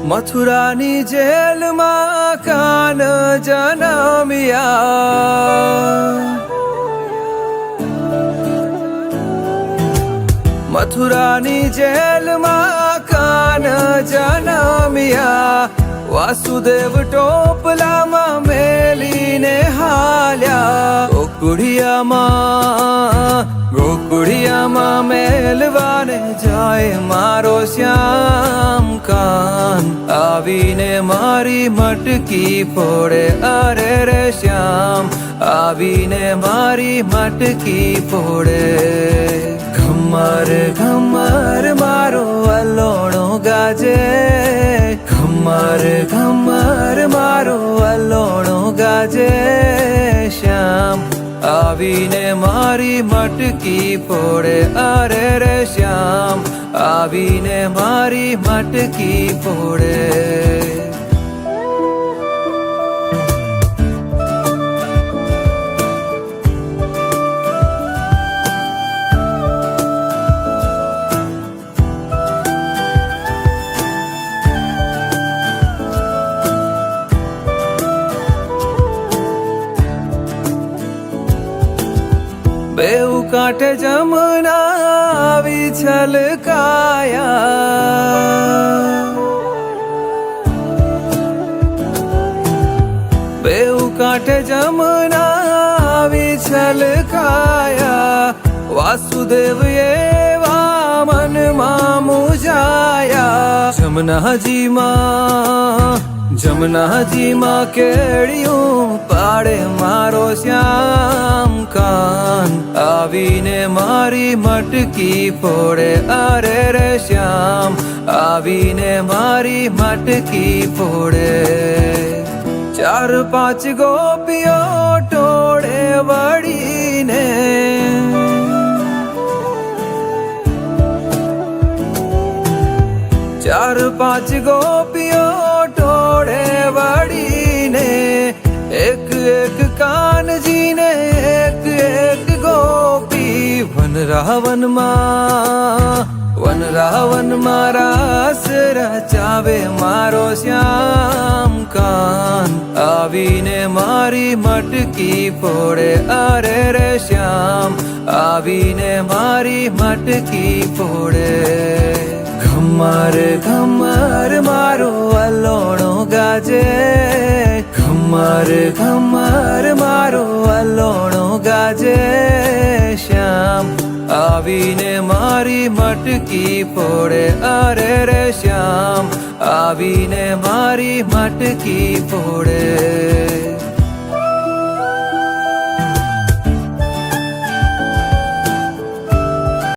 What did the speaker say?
મથુરાની જેલમાં કાન જન્મ્યા, મથુરાની જેલમાં કાન જન્મ્યા, વાસુદેવ ટોપલામાં મેલીને હાલ્યા, ગોકુળિયામાં મેલવાને જાય મારો શ્યામ કાન, આવીને મારી મટકી ફોડે, અરે રે શ્યામ આવીને મારી મટકી ફોડે. ઘમર ઘમર મારો વલોણો ગાજે, ઘમર ઘમર મારો વલોણો ગાજે, શ્યામ આવીને મારી મટકી ફોડે, અરે રે શ્યામ આવીને મારી મટકી ફોડે. બેઉ કાંઠે જમના આવી છલકાયા, બેઉ કાંઠે જમના આવી છલકાયા, વાસુદેવ એવા મનમાં મૂંઝાયા, જમનાજીમાં કેળિયું પાડે મારો શ્યામ કાન, આવીને મારી મટકી ફોડે, અરે રે શ્યામ આવીને મારી મટકી ફોડે. ચાર પાંચ ગોપીઓ ટોળે વળીને, ચાર પાંચ ગોપીઓ ટોળે વળીને, એક એક કાનજીને એક એક ગોપી, વનરાવનમાં રાસ રચાવે મારો શ્યામ કાન, આવીને મારી મટકી ફોડે, અરે રે શ્યામ આવીને મારી મટકી ફોડે. ઘમર ઘમર મારો વલોણો ગાજે, ઘમર ઘમર મારો વલોણો ગાજે, શ્યામ આવીને મારી મટકી ફોડે, અરે રે શ્યામ આવીને મારી મટકી ફોડે.